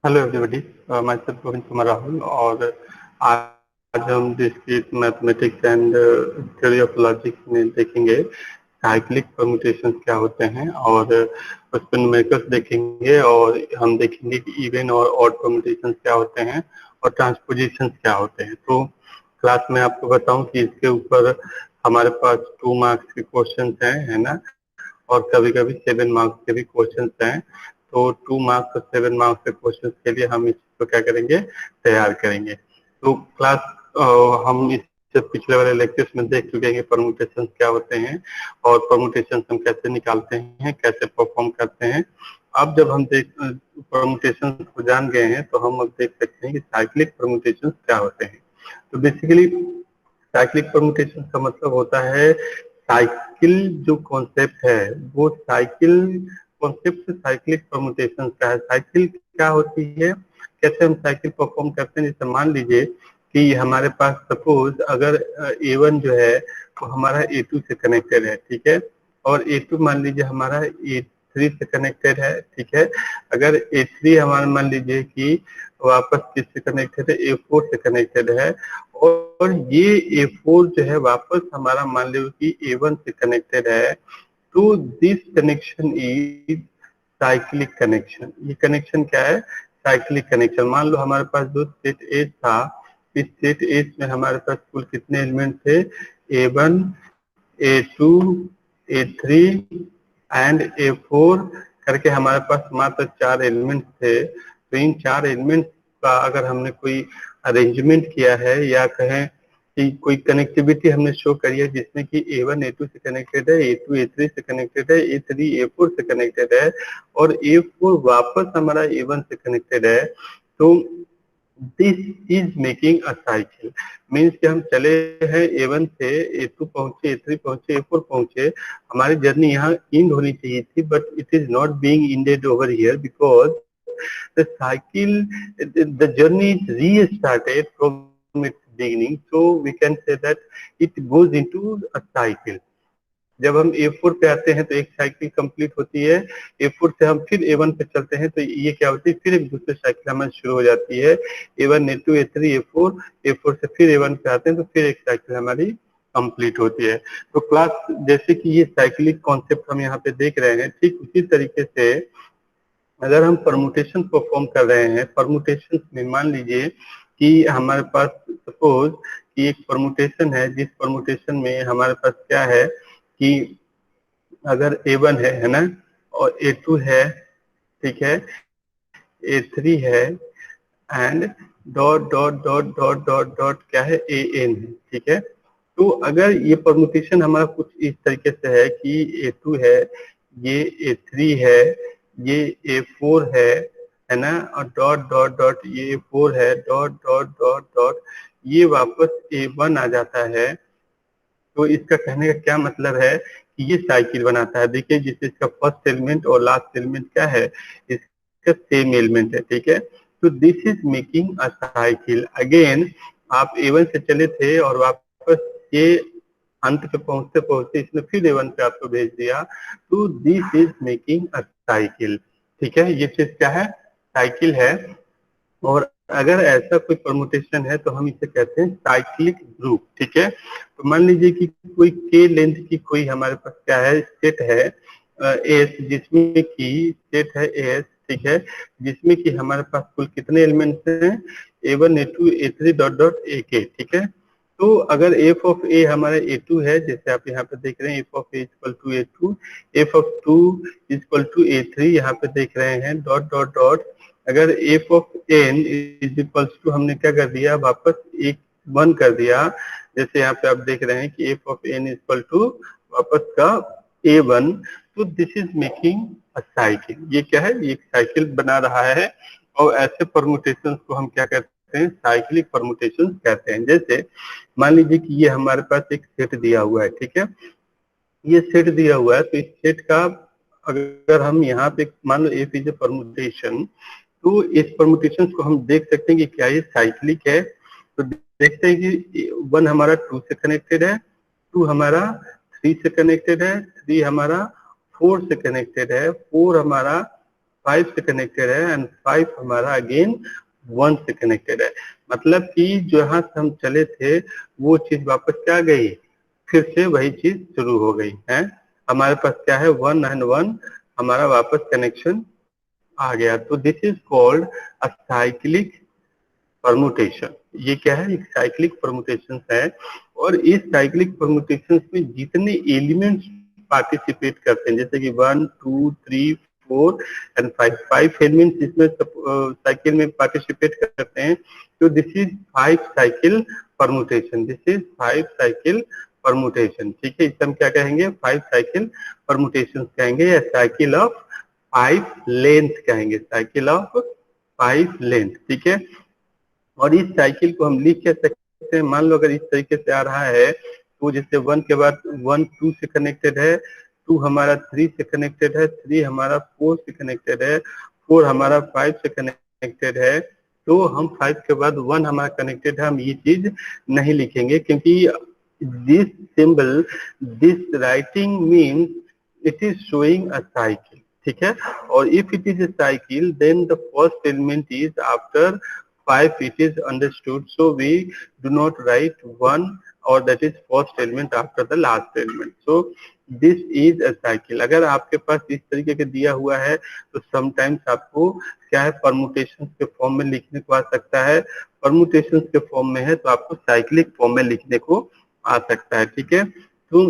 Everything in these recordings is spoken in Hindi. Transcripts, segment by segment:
Hello everybody, my self Govind Kumar Rahul. और आज हम discrete mathematics and theory of logic में देखेंगे साइक्लिक परम्यूटेशंस क्या होते हैं, और उस पर न्यूमेरिकल्स देखेंगे, और हम देखेंगे कि इवन और ऑड परम्यूटेशंस क्या होते हैं और ट्रांसपोजिशंस क्या होते हैं। तो क्लास में आपको बताऊं कि इसके ऊपर हमारे पास 2 मार्क्स के क्वेश्चन हैं, है ना, और कभी कभी 7 मार्क्स के भी क्वेश्चन हैं। तो 2 मार्क्स और 7 मार्क्स के क्वेश्चन के लिए हम इसको क्या करेंगे, तैयार करेंगे। तो क्लास हम इससे पिछले वाले लेक्चर्स में देख चुके हैं परम्यूटेशन क्या होते हैं और परम्यूटेशन हम कैसे निकालते हैं, कैसे परफॉर्म करते हैं। अब जब हम देख परम्यूटेशन को जान गए हैं तो हम अब देख सकते हैं कि साइक्लिक परम्यूटेशन क्या होते हैं। तो बेसिकली साइक्लिक परम्यूटेशन का मतलब होता है साइकिल जो कॉन्सेप्ट है वो साइकिल कॉन्सेप्ट से साइक्लिक परम्यूटेशन का है। साइकिल क्या होती है, कैसे हम साइकिल परफॉर्म करते हैं। जैसे मान लीजिए कि हमारे पास सपोज अगर A1 जो है वो हमारा A2 से कनेक्टेड है, ठीक है, और A2 मान लीजिए हमारा A3 से कनेक्टेड है, ठीक है। अगर A3 हमारा मान लीजिए कि वापस किससे कनेक्टेड है, A4 से कनेक्टेड है, और ये A4 जो है वापस हमारा मान लो कि A1 से कनेक्टेड है। तो this connection is cyclic connection. ये कनेक्शन क्या है, साइक्लिक कनेक्शन। मान लो हमारे पास जो सेट एज था, इस सेट एज में हमारे पास कुल कितने एलिमेंट थे, A1, A2, A3 and A4 करके हमारे पास मात्र 4 एलिमेंट थे। तो इन 4 एलिमेंट का अगर हमने कोई अरेंजमेंट किया है या कहें कि कोई कनेक्टिविटी हमने शो करी है जिसमें कि A1 A2 से कनेक्टेड है, A2 A3 से कनेक्टेड है, A3 A4 से कनेक्टेड है, और A4 वापस हमारा A1 से कनेक्टेड है। तो this is making a cycle. Means कि हम चले हैं A1 से A2 पहुंचे, A3 पहुंचे, A4 पहुंचे। हमारी जर्नी यहाँ इंड होनी चाहिए थी, but it is not being ended over here because the cycle, the journey is restarted from its beginning, so we can say that it goes into a cycle. जब हम A4 पे आते हैं तो एक साइकिल कंप्लीट होती है, A4 से हम फिर A1 पे चलते हैं तो ये क्या होती है, फिर एक दूसरी साइकिल हमारी शुरू हो जाती है। A1 A2 A3 A4, A4 से फिर A1 पे आते हैं तो फिर एक साइकिल हमारी कंप्लीट होती है। तो क्लास जैसे कि ये साइक्लिक कॉन्सेप्ट हम यहाँ पे देख रहे हैं, ठीक उसी तरीके से अगर हम परमुटेशन परफॉर्म कर रहे हैं, परमुटेशन में मान लीजिए कि हमारे पास सपोज कि एक परमुटेशन है, जिस परमुटेशन में हमारे पास क्या है कि अगर A1 है ना, और A2 है, ठीक है, A3 है, and dot dot dot dot dot dot क्या है, AN है, ठीक है। तो अगर ये परमुटेशन हमारा कुछ इस तरीके से है कि A2 है, ये A3 है, ये A4 है ना, और डॉट डॉट डॉट ये A4 है, डॉट डॉट डॉट डॉट ये वापस A1 आ जाता है। तो इसका कहने का क्या मतलब है कि ये साइकिल बनाता है। देखिए जिससे इसका फर्स्ट एलिमेंट और लास्ट एलिमेंट क्या है, इसका सेम एलिमेंट है, ठीक है। तो this is making a cycle. Again आप A1 से चले थे और वापस ये अंत पे पहुंचते पहुंचते इसने फिर A1 पे आपको भेज दिया। तो this is making a cycle, ठीक है। ये चीज क्या है, साइकिल है। और अगर ऐसा कोई परमुटेशन है तो हम इसे कहते हैं साइक्लिक ग्रुप, ठीक है। तो मान लीजिए कि कोई के लेंथ की कोई हमारे पास क्या है, सेट है एस, जिसमें कि सेट है एस, ठीक है, जिसमें कि हमारे पास कुल कितने एलिमेंट्स हैं, A1 A2 A3 dot dot AK, ठीक है। तो अगर एफ ऑफ ए हमारे A2 है, जैसे आप यहाँ पे देख रहे हैं f of a equal to A2, f of 2 equal to A3 यहाँ पे देख रहे हैं, डॉट डॉट डॉट अगर f of n is equals to हमने क्या कर दिया, वापस एक 1 कर दिया। जैसे यहाँ पे आप देख रहे हैं कि f of n equal to वापस का A1। तो this is making a cycle. ये क्या है, ये साइकिल बना रहा है। और ऐसे परमुटेशन को हम क्या कहते हैं, साइक्लिक परमुटेशन कहते हैं। जैसे मान लीजिए कि ये हमारे पास एक सेट दिया हुआ है, ठीक है, ये सेट दिया हुआ है। तो इस सेट का अगर हम यहाँ पे मान लो एफ इज ए परमुटेशन, तो इस परमुटेशन को हम देख सकते हैं कि क्या ये साइक्लिक है। तो देखते हैं कि 1 हमारा 2 से कनेक्टेड है, 2 हमारा 3 से कनेक्टेड है, 3 हमारा 4 से कनेक्टेड है, 4 हमारा 5 से कनेक्टेड है एंड 5 हमारा अगेन 1 से कनेक्टेड है। मतलब कि जहां से हम चले थे वो चीज वापस क्या गई, फिर से वही चीज शुरू हो गई है। हमारे पास क्या है 1 एंड 1 हमारा वापस कनेक्शन आ गया। तो this is called a cyclic permutation. ये क्या है, एक साइक्लिक परमुटेशन है। और इस साइक्लिक परमुटेशन में जितने एलिमेंट्स पार्टिसिपेट करते हैं, जैसे कि 1 2 3 4 एंड 5 एलिमेंट्स इसमें साइकिल में पार्टिसिपेट करते हैं। तो this is 5 cycle permutation, this is 5 cycle permutation. ठीक है, इसे हम क्या कहेंगे, 5 साइकिल परमुटेशन कहेंगे या साइकिल ऑफ 5 लेंथ कहेंगे, साइकिल ऑफ 5 लेंथ। ठीक है, और इस साइकिल को हम लिख क्या सकते हैं, मान लो अगर इस तरीके से आ रहा है तो जैसे 1 के बाद 1 2 से कनेक्टेड है, 2 हमारा 3 से कनेक्टेड है, 3 हमारा 4 से कनेक्टेड है, 4 हमारा 5 से कनेक्टेड है। तो हम 5 के बाद 1 हमारा कनेक्टेड है, हम ये चीज नहीं लिखेंगे क्योंकि this symbol, this writing means it is showing a cycle. ठीक है, और if it is a cycle then the first element is after 5 it is understood, so we do not write 1 or that is first element after the last element. So this is a cycle। अगर आपके पास इस तरीके के दिया हुआ है तो समटाइम्स आपको क्या है परमुटेशन के फॉर्म में लिखने को आ सकता है, परमुटेशन के फॉर्म में है तो आपको साइक्लिक फॉर्म में लिखने को आ सकता है। ठीक है, तो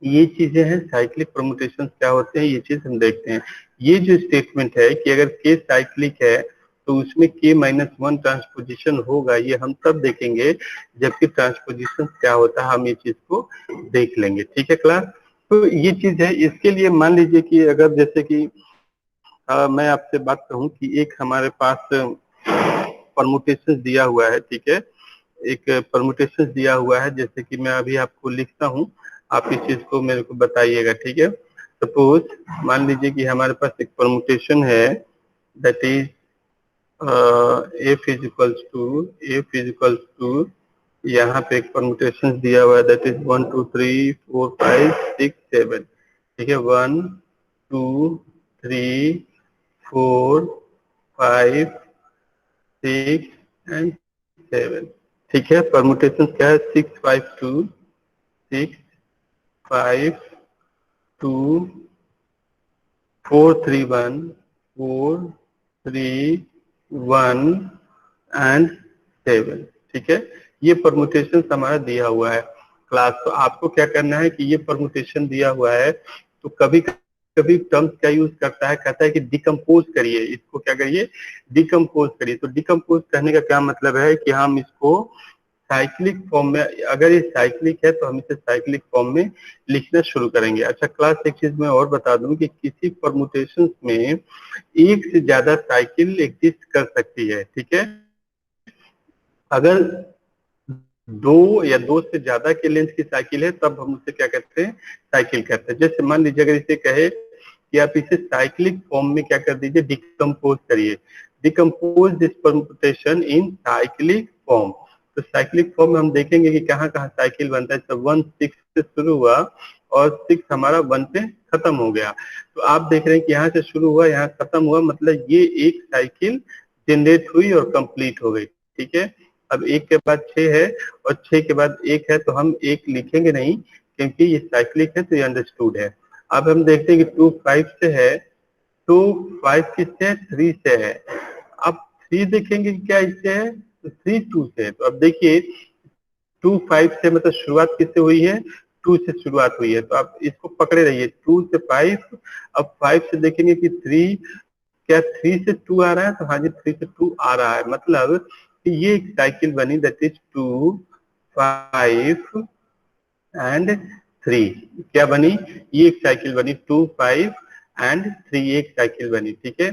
ये चीजें हैं साइक्लिक परमुटेशन क्या होते हैं, ये चीज हम देखते हैं। ये जो स्टेटमेंट है कि अगर के साइक्लिक है तो उसमें k-1 ट्रांसपोजिशन होगा, ये हम तब देखेंगे जबकि ट्रांसपोजिशन क्या होता है हम ये चीज को देख लेंगे। ठीक है क्लास, तो ये चीज है। इसके लिए मान लीजिए कि अगर जैसे कि मैं आपसे बात कहूँ कि एक हमारे पास परमुटेशन दिया हुआ है। ठीक है, एक परमुटेशन दिया हुआ है, जैसे कि मैं अभी आपको लिखता हूँ, आप इस चीज को मेरे को बताइएगा। ठीक है, सपोज मान लीजिए कि हमारे पास एक परमुटेशन है that is f is equals to यहाँ पे एक परमुटेशन दिया हुआ है दैट इज 1 2 3 4 5 6 7। ठीक है, 1 2 3 4 5 6 एंड 7। ठीक है, परमुटेशन क्या है 6 5 2 6 5 2 4 3 1 4 3 1 एंड 7। ठीक है, ये परमुटेशन हमारा दिया हुआ है क्लास। तो आपको क्या करना है कि ये परमुटेशन दिया हुआ है तो कभी कभी टर्म्स क्या यूज करता है, कहता है कि डिकम्पोज करिए इसको, क्या करिए डिकम्पोज करिए। तो डिकम्पोज करने का क्या मतलब है कि हम इसको साइक्लिक फॉर्म में, अगर ये साइक्लिक है तो हम इसे साइक्लिक फॉर्म में लिखना शुरू करेंगे। अच्छा क्लास, एक चीज मैं और बता दूं कि किसी परमुटेशन में एक से ज्यादा साइकिल एग्जिस्ट कर सकती है। ठीक है, अगर 2 या 2 से ज्यादा के लेंथ की साइकिल है तब हम उसे क्या कहते हैं, साइकिल कहते हैं। जैसे मान लीजिए अगर इसे कहे कि आप इसे साइक्लिक फॉर्म में क्या कर दीजिए, डिकम्पोज करिए, decompose this permutation in cyclic form. तो साइक्लिक फॉर्म में हम देखेंगे कि कहाँ कहाँ साइकिल बनता है। तो 1 6 से शुरू हुआ और 6 हमारा 1 पे खत्म हो गया। तो आप देख रहे हैं कि यहाँ से शुरू हुआ यहाँ खत्म हुआ, मतलब ये एक साइकिल जनरेट हुई और कंप्लीट हो गई। ठीक है, अब 1 के बाद 6 है और 6 के बाद 1 है तो हम 1 लिखेंगे नहीं क्योंकि ये साइक्लिक है तो ये अंडरस्टूड है। अब हम देखते हैं कि 2 5 से है, तो 5 किससे है, 3 से है। अब 3 देखेंगे कि क्या इससे है, तो 3 2 से है। तो अब देखिए 2 5 से मतलब शुरुआत किससे हुई है, 2 से शुरुआत हुई है। तो आप इसको पकड़े रहिए 2 से 5। अब 5 से देखेंगे कि 3, क्या 3 से 2 आ रहा है, तो हाँ जी 3 से 2 आ रहा है। मतलब कि ये एक साइकिल बनी दैट इज 2 5 एंड 3। क्या बनी, ये एक साइकिल बनी 2 5 एंड 3, एक साइकिल बनी। ठीक है,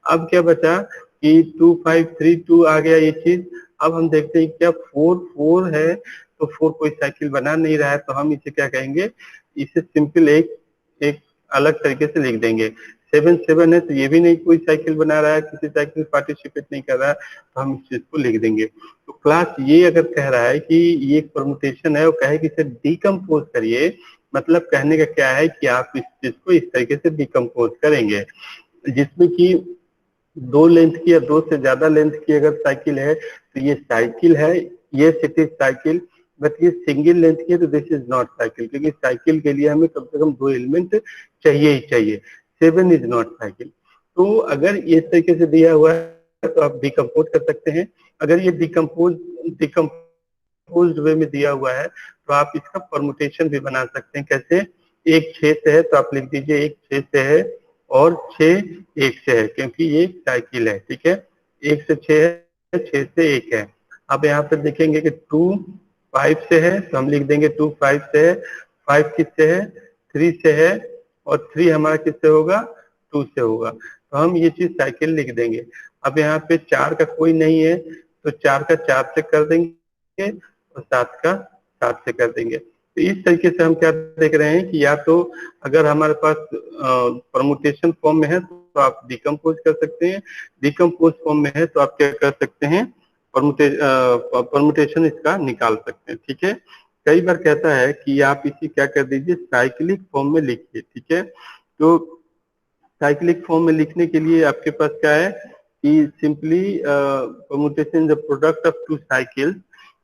अब क्या बचा कि 2 5 3 2 आ गया ये चीज। अब हम देखते हैं क्या 4 4 है, तो 4 कोई साइकिल बना नहीं रहा है तो हम इसे क्या कहेंगे, इसे सिंपल एक एक अलग तरीके से लिख देंगे। 7 7 है तो ये भी नहीं कोई साइकिल बना रहा है, किसी साइकिल में पार्टिसिपेट नहीं कर रहा है, तो हम इस चीज को लिख देंगे। तो क्लास ये अगर कह रहा है कि ये एक परमुटेशन है और कहे कि इसे डिकम्पोज करिए, मतलब कहने का क्या है कि आप इस चीज को इस तरीके से डिकम्पोज करेंगे। जिसमें कि दो लेंथ की या दो से ज्यादा लेंथ की अगर साइकिल है तो ये साइकिल है, ये इट इज साइकिल। बट ये सिंगल लेंथ की है तो दिस इज नॉट साइकिल, क्योंकि साइकिल के लिए हमें कम से कम दो एलिमेंट चाहिए ही चाहिए। 7 इज नॉट साइकिल। तो अगर इस तरीके से दिया हुआ है तो आप डिकम्पोज कर सकते हैं। अगर ये डिकम्पोज वे में दिया हुआ है तो आप इसका परमुटेशन भी बना सकते हैं। कैसे? एक 6 से है तो आप लिख दीजिए एक 6 से है और 6 1 से है, क्योंकि ये साइकिल है। ठीक है, 1 से 6 है, 6 से 1 है। अब यहाँ पे देखेंगे कि 2 5 से है तो हम लिख देंगे 2 5 से है। 5 किससे है? 3 से है, और 3 हमारा किससे होगा? 2 से होगा। तो हम ये चीज साइकिल लिख देंगे। अब यहाँ पे 4 का कोई नहीं है तो 4 का 4 से कर देंगे और 7 का 7 से कर देंगे। तो इस तरीके से हम क्या देख रहे हैं कि या तो अगर हमारे पास परमुटेशन फॉर्म में है तो आप डिकम्पोज कर सकते हैं, डिकम्पोज फॉर्म में है तो आप क्या कर सकते हैं? परमुटेशन इसका निकाल सकते हैं। ठीक है, कई बार कहता है कि आप इसी क्या कर दीजिए, साइक्लिक फॉर्म में लिखिए। ठीक है, तो साइक्लिक फॉर्म में लिखने के लिए आपके पास क्या है कि simply permutation the product of two cycles.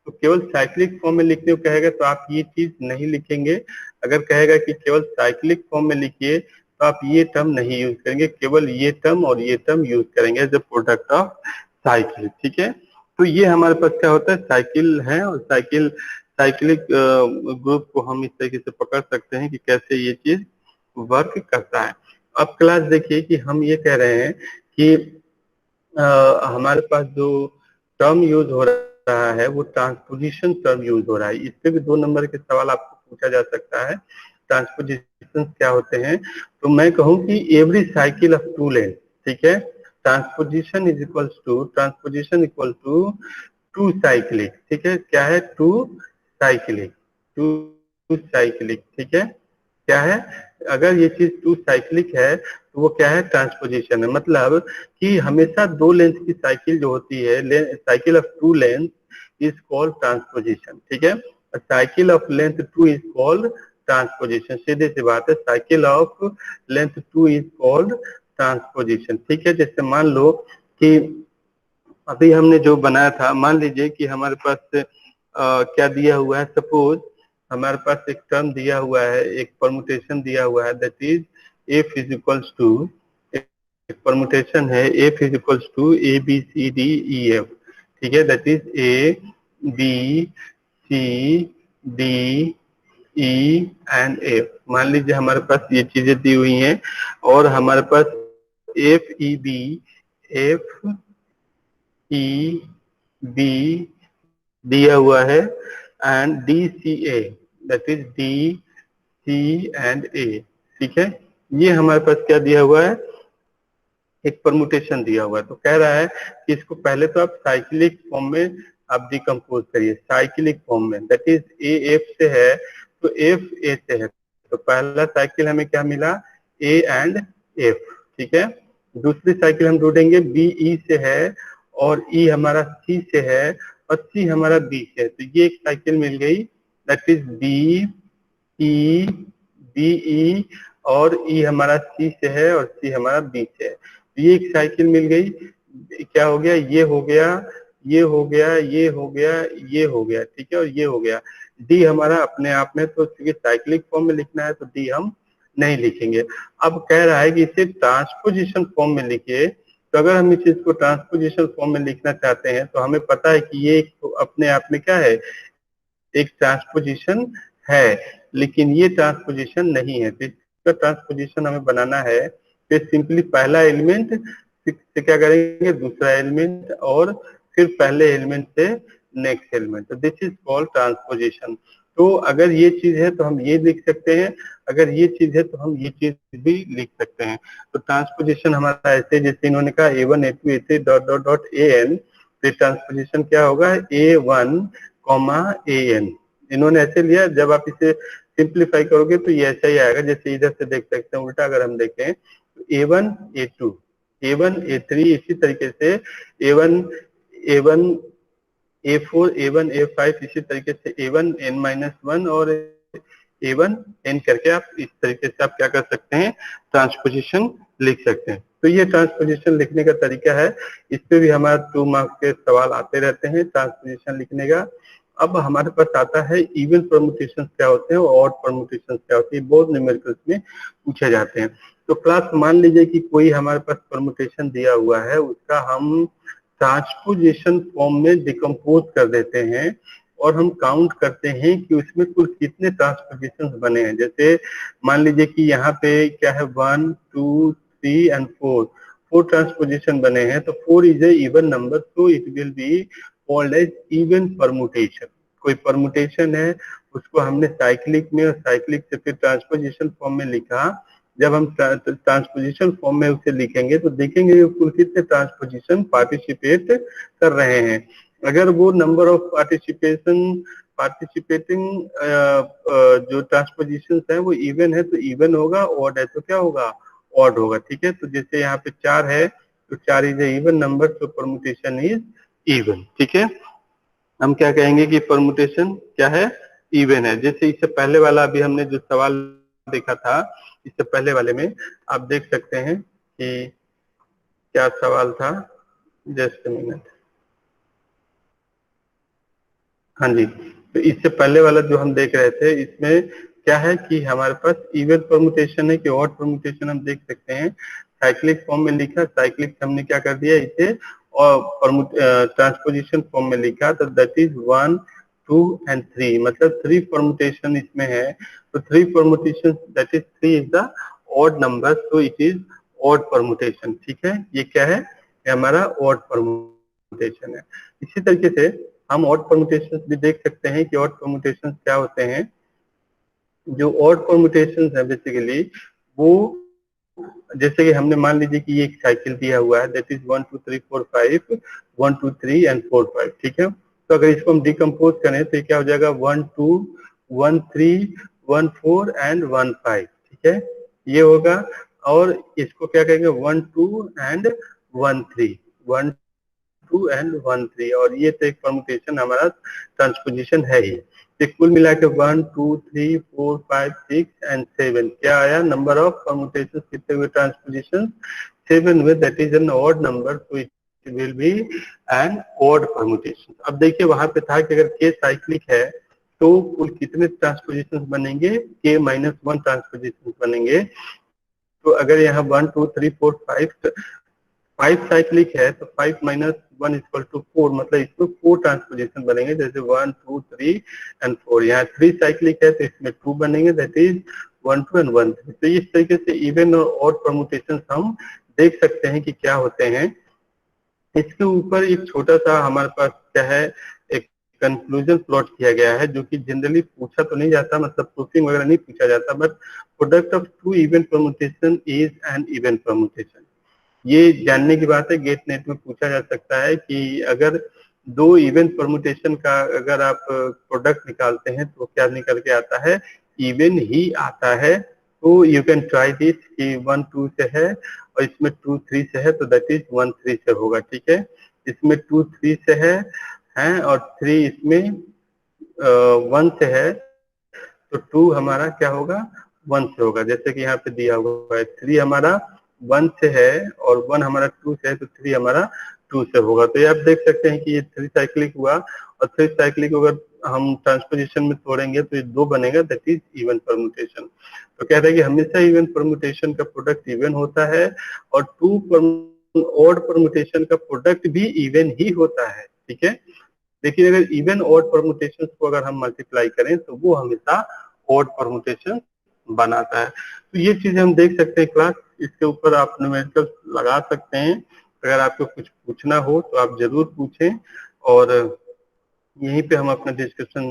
तो केवल साइक्लिक फॉर्म में लिखने को कहेगा तो आप ये चीज नहीं लिखेंगे। अगर कहेगा कि केवल साइक्लिक फॉर्म में लिखिए तो आप ये टर्म नहीं यूज करेंगे, केवल ये टर्म और ये टर्म यूज करेंगे as a product of cycle. ठीक है, तो ये हमारे पास क्या होता है, साइकिल है, और साइक्लिक ग्रुप को हम इस तरीके से पकड़ सकते हैं कि कैसे ये चीज वर्क करता है। अब क्लास देखिए कि हम ये कह रहे हैं कि हमारे पास जो टर्म यूज हो रहा है वो ट्रांसपोजिशन टर्म यूज हो रहा है। इस पे भी 2 नंबर के सवाल आपको पूछा जा सकता है। ट्रांसपोजिशन क्या होते हैं? तो मैं कहूँ कि every cycle of two length. ठीक है, transposition equal to two cyclic. ठीक है, क्या है? Two cyclic, two cyclic. ठीक है, क्या है? अगर ये चीज टू साइक्लिक है तो वो क्या है? ट्रांसपोजिशन है। मतलब कि हमेशा दो लेंथ की साइकिल जो होती है, cycle of two length is called transposition. ठीक है, cycle of length two is called transposition. सीधे सी बात है, cycle of length two is called transposition. ठीक है, जैसे मान लो कि अभी हमने जो बनाया था, मान लीजिए कि हमारे पास क्या दिया हुआ है, सपोज हमारे पास एक टर्म दिया हुआ है, एक परमुटेशन दिया हुआ है, that is f is equals to, एक परमुटेशन है f is equals to a b c d e f. ठीक है, that is a b c d e and f. मान लीजिए हमारे पास ये चीजें दी हुई हैं और हमारे पास F E B, F E B दिया हुआ है and D C A, that is D C and A. ठीक है, ये हमारे पास क्या दिया हुआ है? एक परमुटेशन दिया हुआ है। तो कह रहा है कि इसको पहले तो आप साइक्लिक फॉर्म में आप डिकम्पोज करिए, साइक्लिक फॉर्म में। दैट इज ए एफ से है तो एफ ए से है, तो पहला साइकिल हमें क्या मिला? A and F. ठीक है, दूसरी साइकिल हम ढूंढेंगे बी ई से है और ई हमारा सी से है और सी हमारा बी से है, तो ये एक साइकिल मिल गई। That is b e, b e, और ई हमारा सी से है और सी हमारा बी से है, तो ये एक साइकिल मिल गई। क्या हो गया? ये हो गया, ये हो गया, ये हो गया, ये हो गया। ठीक है, और ये हो गया। डी हमारा अपने आप में, तो क्योंकि साइक्लिक फॉर्म में लिखना है तो डी हम नहीं लिखेंगे। अब कह रहा है कि इसे ट्रांसपोजिशन फॉर्म में लिखिए। तो अगर हम इस चीज को ट्रांसपोजिशन फॉर्म में लिखना चाहते हैं तो हमें पता है कि ये तो अपने आप में क्या है? एक ट्रांसपोजिशन है, लेकिन ये ट्रांसपोजिशन नहीं है। तो इसका ट्रांसपोजिशन हमें बनाना है तो सिंपली पहला एलिमेंट से क्या करेंगे? दूसरा एलिमेंट, और फिर पहले एलिमेंट से नेक्स्ट एलिमेंट। तो दिस इज कॉल्ड ट्रांसपोजिशन। तो अगर ये चीज है तो हम ये लिख सकते हैं, अगर ये चीज है तो हम ये चीज भी लिख सकते हैं। तो ट्रांसपोजिशन हमारा ऐसे, जैसे इन्होंने कहा A1 A2 A3 dot dot dot AN, तो ट्रांसपोजिशन क्या होगा? A1 comma AN। इन्होंने ऐसे लिया, जब आप इसे सिंप्लीफाई करोगे तो ये ऐसा ही आएगा। जैसे इधर से देख सकते हैं, उल्टा अगर हम देखें तो A1 A2 A1 A3, इसी तरीके से A1 A1 A4 A1 A5, इसी तरीके से A1 N-1 और A1 N करके आप इस तरीके से आप क्या कर सकते हैं? ट्रांसपोजिशन लिख सकते हैं। तो ये ट्रांसपोजिशन लिखने का तरीका है। इस पे भी हमारा 2 मार्क्स के सवाल आते रहते हैं ट्रांसपोजिशन लिखने का। अब हमारे पास आता है इवन परमुटेशन क्या होते हैं और ऑड परमुटेशन क्या होते हैं, बहुत न्यूमेरिकल्स में पूछे जाते हैं। तो क्लास मान लीजिए कि कोई हमारे पास परमुटेशन दिया हुआ है, उसका हम ट्रांसपोजिशन फॉर्म में डिकम्पोज कर देते हैं और हम काउंट करते हैं कि उसमें कुल कितने ट्रांसपोजिशन बने हैं। जैसे मान लीजिए कि यहाँ पे क्या है 1 2 3 एंड 4 ट्रांसपोजिशन बने हैं, तो 4 is a even number, so it will be called as even permutation. कोई परमुटेशन है, उसको हमने साइक्लिक में और साइक्लिक से फिर ट्रांसपोजिशन फॉर्म में लिखा। जब हम ट्रांसपोजिशन फॉर्म में उसे लिखेंगे तो देखेंगे कुल कितने ट्रांसपोजिशन पार्टिसिपेट कर रहे हैं। अगर वो नंबर ऑफ पार्टिसिपेटिंग जो ट्रांसपोजिशन है वो इवन है तो इवन होगा, ऑड है तो क्या होगा, ऑड होगा। ठीक है, तो जैसे यहाँ पे 4 है तो 4 इज ए इवन नंबर, तो परमुटेशन इज इवन। ठीक है, हम क्या कहेंगे कि परमुटेशन क्या है, इवन है। जैसे इससे पहले वाला अभी हमने जो सवाल देखा था, इससे पहले वाले में आप देख सकते हैं कि क्या सवाल था। जस्ट मिनट, हाँ जी, तो इससे पहले वाला जो हम देख रहे थे, इसमें क्या है कि हमारे पास इवन परमुटेशन है कि ऑड परमुटेशन, हम देख सकते हैं साइक्लिक फॉर्म में लिखा। साइक्लिक हमने क्या कर दिया इसे और ट्रांसपोजिशन फॉर्म में लिखा, तो दैट इज 1 2 एंड 3, मतलब 3 परमुटेशन इसमें है। तो 3 permutation that is 3 is the odd number, so it is odd permutation. ठीक है, ये क्या है, ये हमारा ऑड परमुटेशन है। इसी तरीके से हम ऑड परमुटेशन भी देख सकते हैं कि ऑड परमुटेशन क्या होते हैं। जो ऑड परमुटेशन है बेसिकली वो, जैसे कि हमने मान लीजिए कि ये एक साइकिल दिया हुआ है, दैट इज 1 2 3 4 5, 1 2 3 एंड 4 5। ठीक है, तो अगर इसको हम डिकम्पोज करें तो ये क्या हो जाएगा, 1 2 1 3 1 4 एंड 1 5। ठीक है, ये होगा। और इसको क्या कहेंगे, 1 2 एंड 1 3, 1 2 एंड 1 3, और ये तो एक परमुटेशन हमारा ट्रांसपोजिशन है ही। तो कुल मिला के 1 2 3 4 5 6 एंड 7 क्या आया, नंबर ऑफ परमुटेशन कितने हुए ट्रांसपोजिशन, 7 हुए, that is an odd number, so it will be an odd permutation. अब देखिए वहां पे था कि अगर के साइक्लिक है तो कुल कितने ट्रांसपोजिशन बनेंगे, के -1 ट्रांसपोजिशन बनेंगे। तो अगर यहाँ 1 2 3 4 5 5 साइक्लिक है तो 5 - 1 = 4, मतलब इसमें 4 ट्रांसपोजिशन बनेंगे, जैसे 1 2 3 एंड 4। यहाँ 3 साइक्लिक है तो इसमें 2 बनेंगे, दैट इज 1 2 एंड 1 3। तो इस तरीके से इवन और ऑड परमुटेशन हम देख सकते हैं कि क्या होते हैं। इसके ऊपर एक छोटा सा हमारे पास क्या है, एक कंक्लूजन प्लॉट किया गया है, जो कि जनरली पूछा तो नहीं जाता, मतलब प्रूफिंग वगैरह नहीं पूछा जाता, but product of 2 even permutation is an even permutation. ये जानने की बात है, गेट नेट में पूछा जा सकता है कि अगर 2 इवन परमुटेशन का अगर आप प्रोडक्ट निकालते हैं तो क्या निकल के आता है, इवन ही आता है। तो यू कैन ट्राई दिस कि 1 2 से है और इसमें 2 3 से है, तो दैट इज 1 3 से होगा। ठीक है, इसमें 2 3 से है और 3 इसमें 1 से है, तो 2 हमारा क्या होगा, 1 से होगा। जैसे कि यहाँ पे दिया हुआ है 3 हमारा 1 से है और 1 हमारा 2 से है, तो 3 हमारा 2 से होगा। तो ये आप देख सकते हैं कि ये 3 साइक्लिक हुआ, और 3 साइक्लिक अगर हम ट्रांसपोजिशन में तोड़ेंगे तो ये 2 बनेगा, दैट इज इवन परमुटेशन। तो कहते हैं कि हमेशा इवन परमुटेशन का प्रोडक्ट इवन होता है और 2 ऑड परमुटेशन का प्रोडक्ट भी इवन ही होता है। ठीक है, लेकिन अगर इवन ऑड परमुटेशन को अगर हम मल्टीप्लाई करें तो वो हमेशा ऑड परमुटेशन बनाता है। तो ये चीजें हम देख सकते हैं क्लास, इसके ऊपर आप न्यूमेरिकल लगा सकते हैं। अगर आपको कुछ पूछना हो तो आप जरूर पूछें, और यहीं पे हम अपना डिस्कशन